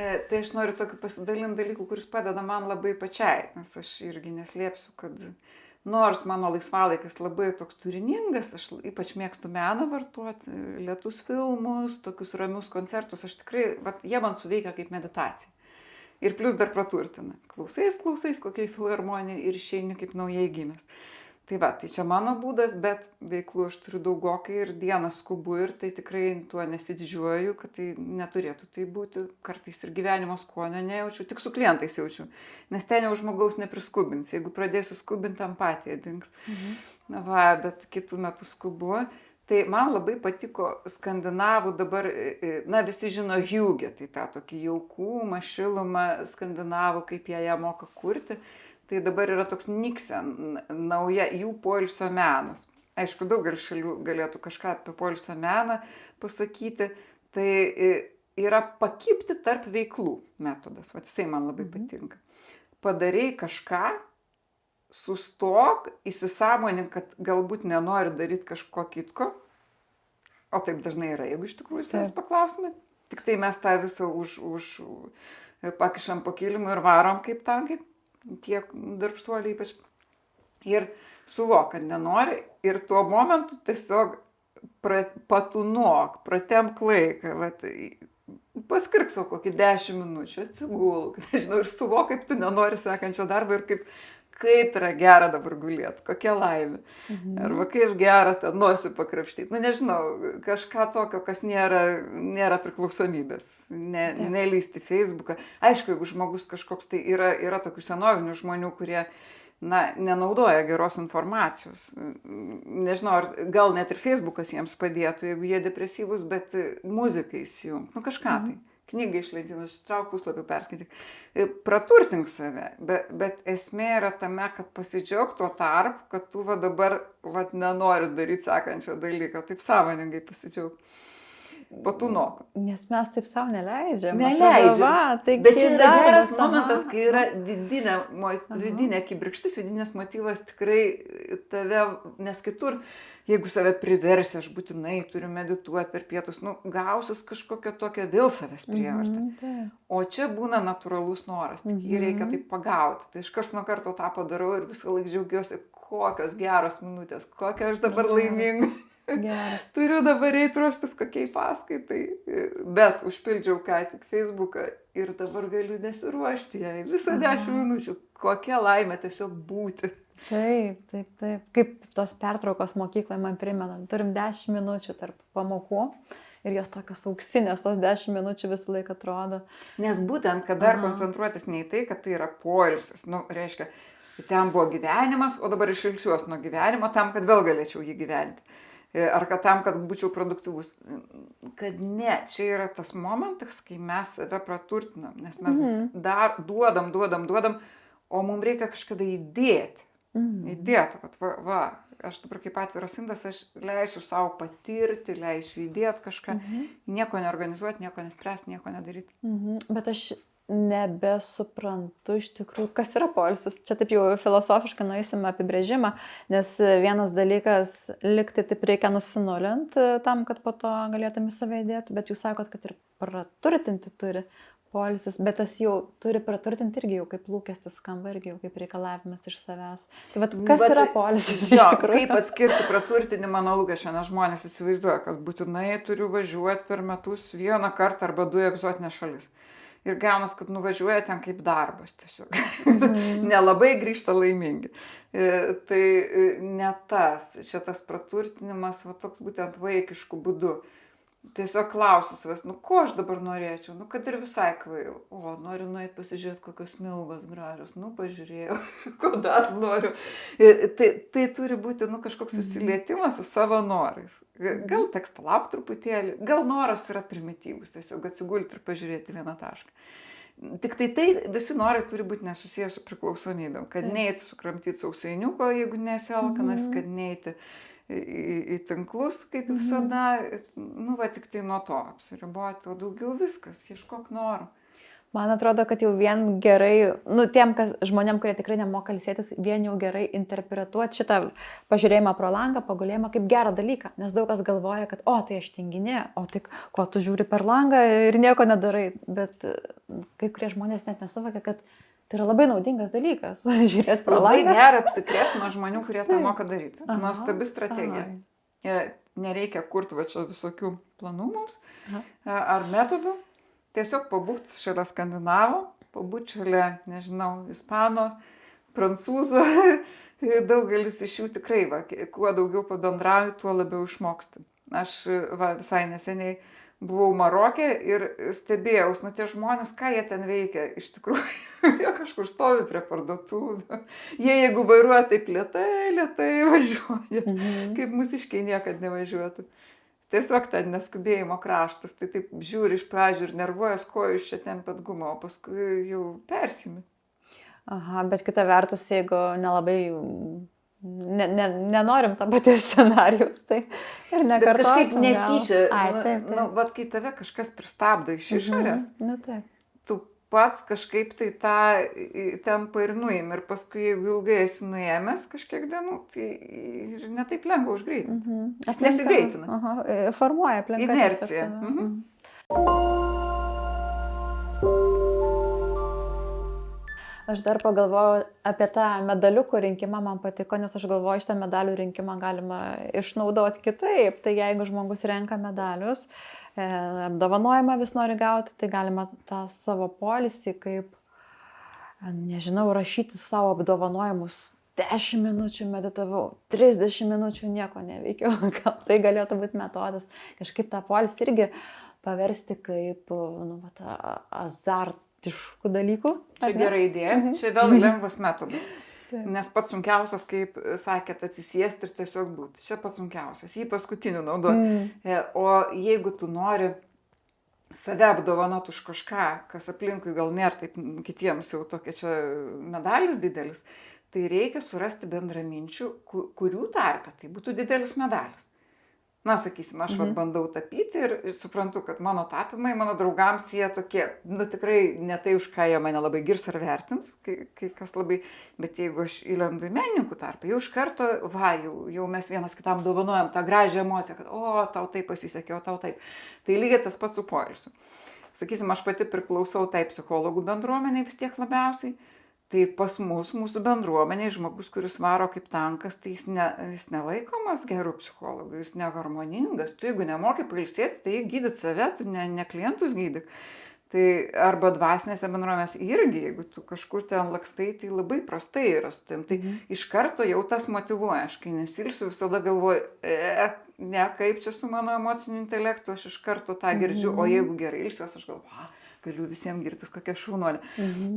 Tai aš noriu tokį pasidalinti dalykų, kuris padeda man labai pačiai, nes aš irgi neslėpsiu, kad nors mano laisvalaikis labai toks turiningas, aš ypač mėgstu meną vartoti, lėtus filmus, tokius ramius koncertus, aš tikrai, jie man suveikia kaip meditacija. Ir plus dar praturtina. Klausais kokiai filharmonijai ir išeini kaip naujai gimęs. Tai čia mano būdas, bet veiklų aš turiu daugokai ir dieną skubu ir tai tikrai tuo nesididžiuoju, kad tai neturėtų tai būti. Kartais ir gyvenimo skonio nejaučiu, tik su klientais jaučiu. Nes ten jau žmogaus nepriskubins. Jeigu pradėsiu skubinti, empatija dings. Bet kitų metų skubu. Tai man labai patiko skandinavų dabar, visi žino Hjūgę, tai tą tokį jaukumą, šilumą skandinavų, kaip jie ją moka kurti. Tai dabar yra toks Niksen, nauja jų poilsio menas. Aišku, daugelis šalių galėtų kažką apie poilsio meną pasakyti. Tai yra pakibti tarp veiklų metodas. Jisai man labai patinka. Padarei kažką, sustok, įsisąmonink, kad galbūt nenori daryti kažko kitko. O taip dažnai yra, jeigu iš tikrųjų savęs paklausime. Tik tai mes tą visą pakišam po kilimu ir varom kaip tankai. Tiek darbštuoliai ypač. Ir suvok, kad nenori ir tuo momentu tiesiog patūnok, pratemk laiką. Paskirk savo kokį 10 minučių, atsigulk, nežinau, ir suvok, kaip tu nenori sekančio darbo ir kaip yra gera dabar gulėti, kokia laimė. Arba kaip gera tą nosį pakrapštyti. Nežinau, kažką tokio, kas nėra priklausomybės. Nelysti Facebooką. Aišku, jeigu žmogus kažkoks tai yra tokių senovinių žmonių, kurie nenaudoja geros informacijos. Nežinau, ar gal net ir Facebookas jiems padėtų, jeigu jie depresyvūs, bet muzikai įsijungt, kažką tai. Knygą iš lentynos, ištrauk puslapį, perskaityk. Praturtink save, bet esmė yra tame, kad pasidžiauk tuo tarp, kad tu dabar nenori daryti sekančio dalyko, taip sąmoningai pasidžiauk. Patūnok. Nes mes taip savo neleidžiam. Tai bet čia yra geras momentas, kai yra vidinė kibirkštis, vidinės motyvas tikrai tave, nes kitur, jeigu save priversi, aš būtinai turiu medituoti per pietus, gausis kažkokia tokia dėl savęs prievarta. O čia būna natūralus noras, tik jį reikia taip pagauti. Tai iš karto nuo karto tą padarau ir visą laiką džiaugiuosi, kokios geros minutės, kokia aš dabar laiminga. Turiu dabar eiti ruoštis kokiai paskaitai, bet užpildžiau ką tik Facebooką ir dabar galiu nesiruošti jai visą 10 minučių. Kokia laimė tiesiog būti. Taip. Kaip tos pertraukos mokykloje man primena, turim 10 minučių tarp pamokų ir jos tokios auksinės, tos 10 minučių visą laiką atrodo. Nes būtent, kad dar koncentruotis ne į tai, kad tai yra poilsis, reiškia, ten buvo gyvenimas, o dabar išilsiuos nuo gyvenimo tam, kad vėl galėčiau jį gyventi. Ar kad tam, kad būčiau produktyvus. Kad ne, čia yra tas momentas, kai mes save praturtinam, nes mes dar duodam, o mums reikia kažkada įdėti. Įdėti, kad aš dabar kaip atviras indas, aš leisiu savo patirti, leisiu įdėti kažką, nieko neorganizuoti, nieko nespręsti, nieko nedaryti. Bet aš nebesuprantu iš tikrųjų, kas yra poilsis. Čia taip jau filosofiškai nueisim apibrėžimą, nes vienas dalykas, liktai taip reikia nusinulinti tam, kad po to galėtum į save įdėti, bet jūs sakot, kad ir praturtinti turi poilsis, bet tas jau turi praturtinti irgi jau kaip lūkestis skamba, irgi jau kaip reikalavimas iš savęs. Tai kas yra poilsis iš tikrųjų? Kaip atskirti praturtinimą nuo lūkesčio, nes žmonės įsivaizduoja, kad būtinai turiu važiuoti per metus 1 kartą arba 2 egzotinės šalis. Ir gaunas, kad nuvažiuoja ten kaip darbas tiesiog. Nelabai grįžta laimingi. Tai ne tas, čia tas praturtinimas, toks būtent vaikiškų būdų. Tiesiog klausiu savęs, ko aš dabar norėčiau, kad ir visai kvail. Noriu nueiti pasižiūrėti, kokios smilgos gražios, pažiūrėjau, ko dar noriu. Tai turi būti, kažkoks susilietimas su savo norais. Gal teks palaukti truputėlį, gal noras yra primityvus, tiesiog atsigulti ir pažiūrėti vieną tašką. Tik tai visi norai turi būti nesusijęs su priklausomybėm, kad neiti sukramtyti sausainiuko, jeigu nesi alkanas, kad neiti į tinklus, kaip visada, tik tai nuo to apsiriboti, o daugiau viskas, ieškok norų. Man atrodo, kad jau vien gerai, tiem žmonėm, kurie tikrai nemoka ilsėtis, vien jau gerai interpretuoti šitą pažiūrėjimą pro langą, pagulėjimą kaip gerą dalyką, nes daug kas galvoja, kad tai aš tinginė, tik ko tu žiūri per langą ir nieko nedarai, bet kai kurie žmonės net nesuvokia, kad tai yra labai naudingas dalykas, žiūrėti pro langą. Labai gera apsikrėsti nuo žmonių, kurie tą moka daryti. Nuostabi strategija. Nereikia kurti čia visokių planų mums ar metodų. Tiesiog pabūti šalia skandinavo, pabūti šalia, nežinau, ispano, prancūzų. Daugelis iš jų tikrai, kuo daugiau pabendrauju, tuo labiau išmoksti. Aš visai neseniai buvau Maroke ir stebėjaus, tie žmonės, ką jie ten veikia, iš tikrųjų, jie kažkur stovi prie parduotuvių. Jie, jeigu vairuoja, taip lėtai važiuoja, kaip mūsiškiai niekad nevažiuotų. Tiesiog ten neskubėjimo kraštas, tai taip žiūri iš pradžių ir nervuojas, ko jūs čia tempėt gumą, o paskui jau persimi. Bet kita vertus, jeigu nelabai nenorim to paties scenarijaus, tai ir nekartosim. Bet kažkaip netyčia, kai tave kažkas pristabdo iš išorės, tu pats kažkaip tai tą tempą ir nuimi ir paskui, jeigu ilgai esi nuėmęs kažkiek dienų, tai ir netaip lengva užgreitinti. Jis nesigreitina. Formuoja aplinka. Inercija. Aš dar pagalvojau apie tą medaliukų rinkimą, man patiko, nes aš galvoju, šitą medalių rinkimą galima išnaudoti kitaip. Tai jeigu žmogus renka medalius, apdovanojimą vis nori gauti, tai galima tą savo poilsį kaip, nežinau, rašyti savo apdovanojimus. 10 minučių meditavau, 30 minučių nieko neveikiau. Gal tai galėtų būti metodas. Kažkaip tą poilsį irgi paversti kaip azartiškų dalykų. Čia gera idėja, čia vėl lengvas metodas. Nes pats sunkiausias, kaip sakėt, atsisėsti ir tiesiog būti. Čia pats sunkiausias, jį paskutiniu naudoti. O jeigu tu nori save apdovanot už kažką, kas aplinkui gal nėra taip kitiems jau tokia čia medalis didelis, tai reikia surasti bendraminčių, kurių tarpe tai būtų didelis medalis. Na, sakysim, aš bandau tapyti ir suprantu, kad mano tapymai, mano draugams jie tokie, tikrai ne tai, už ką jie mane labai girs ar vertins, kai kas labai, bet jeigu aš įlendu į menininkų tarpą, jau iš karto, jau mes vienas kitam dovanojam tą gražią emociją, kad, tau taip pasisekė, o tau taip. Tai lygiai tas pats su poilsiu. Sakysim, aš pati priklausau tai psichologų bendruomeniai vis tiek labiausiai. Tai pas mūsų bendruomeniai, žmogus, kuris varo kaip tankas, tai jis nelaikomas gerų psichologų, jis neharmoningas. Tu jeigu nemoki pailsėti, tai gydyt save, tu ne klientus gydyk. Tai arba dvasinėse bendruomenėse irgi, jeigu tu kažkur ten lakstai, tai labai prastai yra su tim. Tai iš karto jau tas motyvuoja. Aš kai nesilsiu, visada galvoju, ne kaip čia su mano emociniu intelektu, aš iš karto tą girdžiu, o jeigu gerai ilsiuos, aš galvoju, galiu visiems girtis kokia šaunuolė.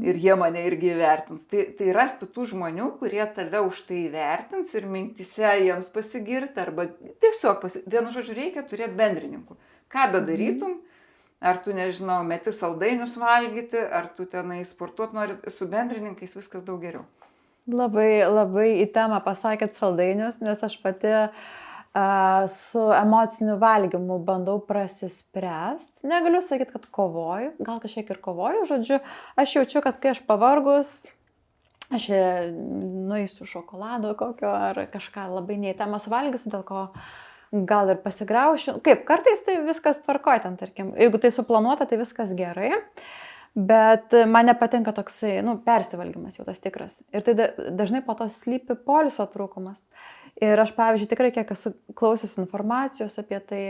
Ir jie mane irgi įvertins. Tai rasti tų žmonių, kurie tave už tai įvertins ir mintise jiems pasigirti, arba tiesiog, vienu žodžiu, reikia turėti bendrininkų. Ką bedarytum, ar tu, nežinau, meti saldainius valgyti, ar tu tenai sportuot nori, su bendrininkais viskas daug geriau. Labai, labai į temą pasakėt saldainius, nes aš pati su emociniu valgymu bandau prasispręsti. Negaliu sakyti, kad kovoju, gal kažkiek ir kovoju, žodžiu, aš jaučiu, kad kai aš pavargus, aš nueisiu šokolado kokio ar kažką labai neįtemos valgysiu, dėl ko gal ir pasigraušiu. Kaip, kartais tai viskas tvarkoja ten, tarkim, jeigu tai suplanuota, tai viskas gerai. Bet man nepatinka toksai, persivalgymas jau tas tikras. Ir tai dažnai po to slypi poilsio trūkumas. Ir aš, pavyzdžiui, tikrai kiek esu klausius informacijos apie tai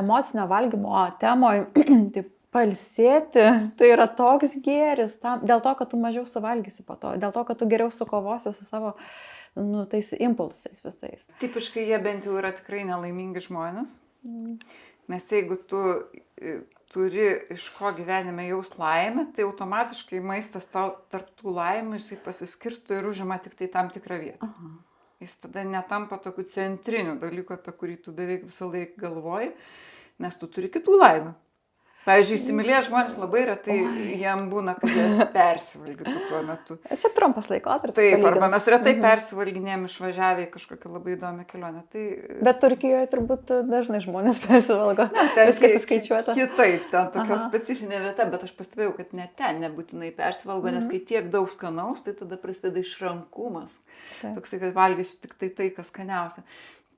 emocinio valgymo temoj, tai pailsėti, tai yra toks gėris, dėl to, kad tu mažiau suvalgysi po to, dėl to, kad tu geriau sukovosi su savo tais impulsais visais. Tipiškai jie bent jau yra tikrai nelaimingi žmonės, nes jeigu tu turi iš ko gyvenime jaust laimę, tai automatiškai maistas tau tarp tų laimių jisai pasiskirsto ir užima tik tai tam tikrą vietą. Jis tada netampa tokiu centriniu dalyku, apie kurį tu beveik visą laiką galvoji, nes tu turi kitų laimių. Pavyzdžiui, įsimylėję žmonės labai retai jam būna, kad jie persivalgytų tuo metu. Čia trumpas laikotarpis. Taip, arba mes retai persivalginėjom išvažiavę į kažkokią labai įdomią kelionę. Bet Turkijoje turbūt dažnai žmonės persivalgo. Viskas įskaičiuota. Kitaip, ten tokia specifinė vieta, bet aš pastebėjau, kad net ten nebūtinai persivalgo, nes kai tiek daug skanaus, tai tada prasideda išrankumas. Toksai, kad valgysiu tik tai, kas skaniausia.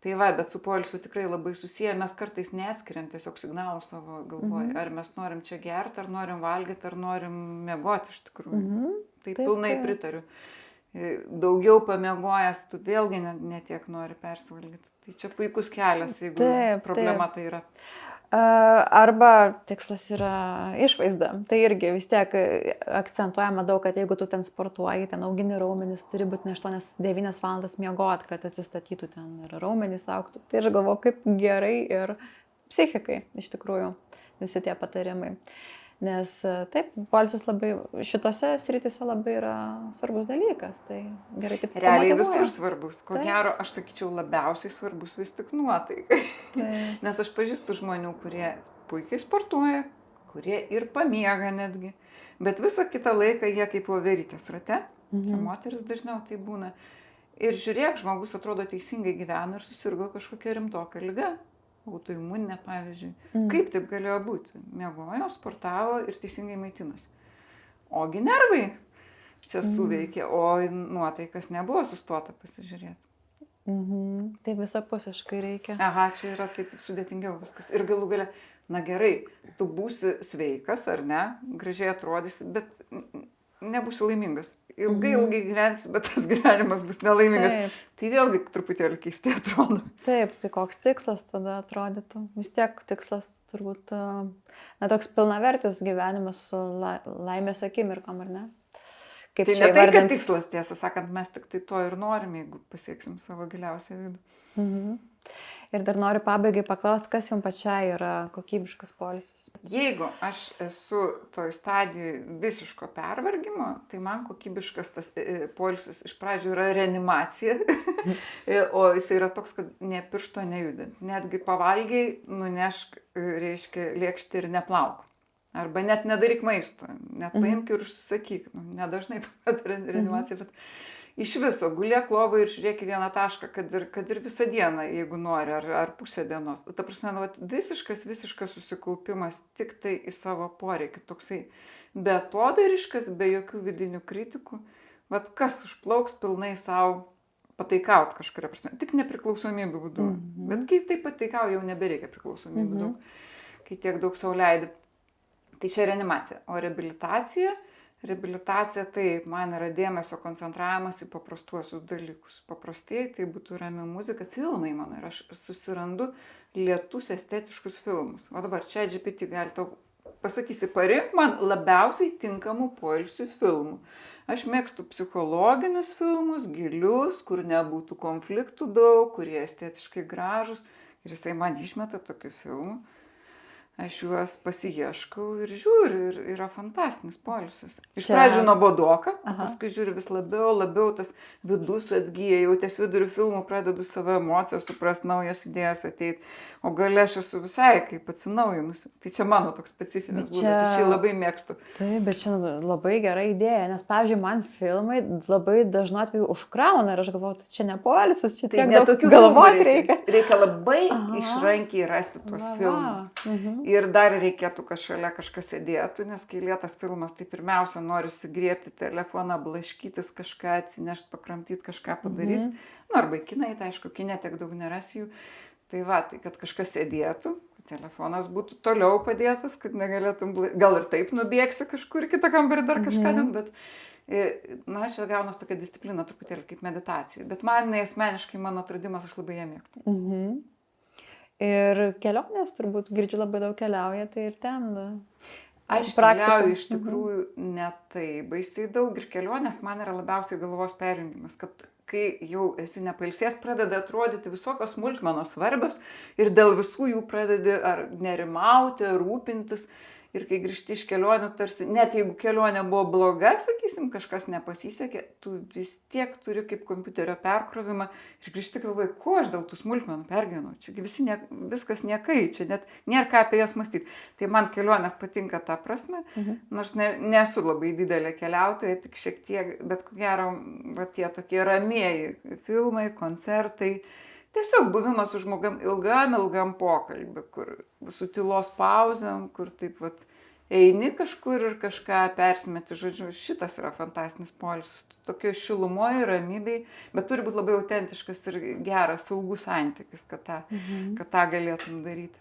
Tai bet su poilsiu tikrai labai susiję, mes kartais neatskiriam tiesiog signalų savo galvoje, ar mes norim čia gerti, ar norim valgyti, ar norim miegoti iš tikrųjų. Tai pilnai pritariu. Daugiau pamiegojęs, tu vėlgi netiek nori persivalgyti. Tai čia puikus kelias, jeigu problema tai yra. Arba tikslas yra išvaizda. Tai irgi vis tiek akcentuojama daug, kad jeigu tu ten sportuoji, ten augini raumenis, turi būti 8-9 valandas miegoti, kad atsistatytų ten ir raumenys augtų. Tai aš galvoju, kaip gerai ir psichikai iš tikrųjų visi tie patarimai. Nes taip, poilsis labai šitose srityse labai yra svarbus dalykas. Tai gerai taip realiai visur svarbus. Ko gero, aš sakyčiau, labiausiai svarbus vis tik nuotaikai. Nes aš pažįstu žmonių, kurie puikiai sportuoja, kurie ir pamiega netgi. Bet visą kitą laiką jie kaip voverytės rate. Čia moteris dažniau tai būna. Ir žiūrėk, žmogus atrodo teisingai gyvena ir susirgo kažkokia rimtoka liga. Autoimuninė, pavyzdžiui. Kaip taip galėjo būti? Miegojo, sportavo ir teisingai maitinosi. Ogi nervai čia suveikė, o nuotaikas nebuvo sustota pasižiūrėti. Tai visapusiškai reikia. Aha, čia yra taip sudėtingiau viskas. Ir galų gale, na gerai, tu būsi sveikas ar ne, gražiai atrodysi, bet nebūsi laimingas. Ilgai gyvensi, bet tas gyvenimas bus nelaimingas. Taip. Tai vėlgi truputėlį keistai atrodo. Taip, tai koks tikslas tada atrodytų? Vis tiek tikslas turbūt, toks pilnavertis gyvenimas su laimės akimirkom, ar ne? Kaip tai ne tai, kad tikslas, tiesą sakant, mes tik tai to ir norim, jeigu pasieksim savo giliausią vidų. Ir dar noriu pabaigai paklausti, kas jums pačiai yra kokybiškas poilsis. Jeigu aš esu toj stadijoj visiško pervargimo, tai man kokybiškas tas poilsis iš pradžių yra reanimacija, o jis yra toks, kad ne piršto nejudint. Netgi pavalgiai, nunešk, reiškia, lėkštį ir neplauk. Arba net nedaryk maisto, net paimk ir užsisakyk. Nedažnai reanimacija, bet iš viso gulėk lovoj ir žiūrėk į vieną tašką, kad ir visą dieną, jeigu nori, ar pusę dienos. Ta prasme, visiškas susikaupimas tik tai į savo poreikį, toksai beatodairiškas, be jokių vidinių kritikų. Vat kas užplauks pilnai savo pataikaut kažkuria prasme, tik nepriklausomybių būdu. Bet kai taip pataikau, jau nebereikia priklausomybių daug, kai tiek daug sau leidi. Tai čia reanimacija. O reabilitacija taip, man yra dėmesio koncentravimas į paprastuosius dalykus. Paprastai tai būtų rami muzika, filmai mano ir aš susirandu lėtus estetiškus filmus. O dabar čia GPT gali tau pasakysi, parink man labiausiai tinkamų poilsių filmų. Aš mėgstu psichologinius filmus, gilius, kur nebūtų konfliktų daug, kurie estetiškai gražus. Ir jisai man išmeta tokių filmų. Aš juos pasiieškau ir žiūriu, ir yra fantastinis poilsis. Iš pradžių nuobodoka, paskui žiūriu vis labiau tas vidus atgyja, jau ties vidurių filmų pradedu savo emocijas, suprast, naujas idėjas ateit, o gale aš esu visai kaip atsinaujinusi. Tai čia mano toks specifinis būdas, aš jį labai mėgstu. Taip, bet čia labai gera idėja, nes, pavyzdžiui, man filmai labai dažnu atveju užkrauna ir aš galvoju, čia ne poilsis, čia tiek daug galvoti reikia. Reikia labai išrankiai rasti tuos filmus. Ir dar reikėtų, kad šalia kažkas sėdėtų, nes kai lėtas filmas, tai pirmiausia norisi griebti telefoną, blaškytis kažką, atsinešti, pakramtyti, kažką padaryti. Arba į kiną, tai aišku, kine tiek daug nerasi jų. Tai va, tai kad kažkas sėdėtų, telefonas būtų toliau padėtas, kad negalėtum, gal ir taip nubėgsi kažkur į kitą kambarį dar kažką ten, bet, na, čia gaunas tokia disciplina truputėlį kaip meditacijų. Bet man asmeniškai mano atradimas, aš labai ją mėgstu. Ir kelionės, turbūt, girdžiu, labai daug keliauja, tai ir ten. Aš keliauju iš tikrųjų ne taip baisiai daug ir kelionės man yra labiausiai galvos perjungimas, kad kai jau esi nepailsės, pradeda atrodyti visokios smulkmenos svarbios ir dėl visų jų pradedi ar nerimauti, ar rūpintis. Ir kai grįžti iš kelionių, tarsi, net jeigu kelionė buvo bloga, sakysim, kažkas nepasisekė, tu vis tiek turi kaip kompiuterio perkrovimą ir grįžti galvoji, ko aš dėl tų smulkmenų pergyvenau. Čia viskas niekai, čia net nėra ką apie jas mąstyti. Tai man kelionės patinka ta prasme, nors nesu labai didelė keliautoja, tik šiek tiek, bet ko gero, va, tie tokie ramieji filmai, koncertai. Tiesiog buvimas su žmogum ilgam pokalbį, kur su tylos pauzėm, kur taip vat eini kažkur ir kažką persimeti, žodžiu, šitas yra fantastinis poilsis. Tokio šilumoje, ramybėj, bet turi būti labai autentiškas ir geras, saugus santykis, kad tą galėtum daryti.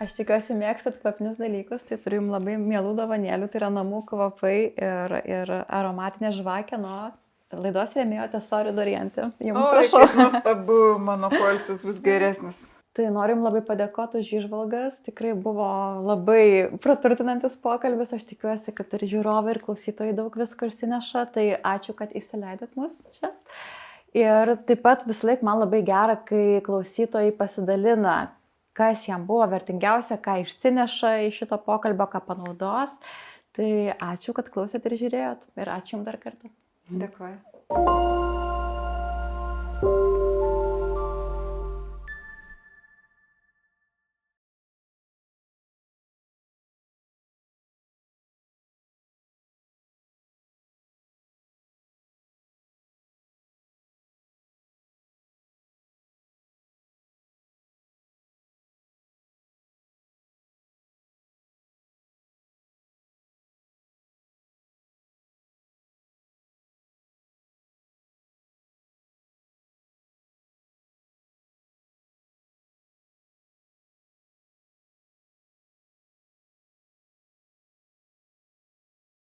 Aš tikiuosi mėgstat kvapnius dalykus, tai turiu jums labai mielų dovanėlių, tai yra namų kvapai ir aromatinė žvakė nuo laidos rėmėjo Tesori Dorientė. Jums prašau. Kaip nuostabu, mano poilsis bus geresnis. Tai norim labai padėkoti už įžvalgas, tikrai buvo labai praturtinantis pokalbis, aš tikiuosi, kad ir žiūrovai, ir klausytojai daug visko išsineša, tai ačiū, kad įsileidot mus čia. Ir taip pat visą laiką man labai gera, kai klausytojai pasidalina, kas jam buvo vertingiausia, ką išsineša iš šito pokalbio, ką panaudos. Tai ačiū, kad klausėt ir žiūrėjot. Ir ačiū jums dar kartą. Dėkuoju.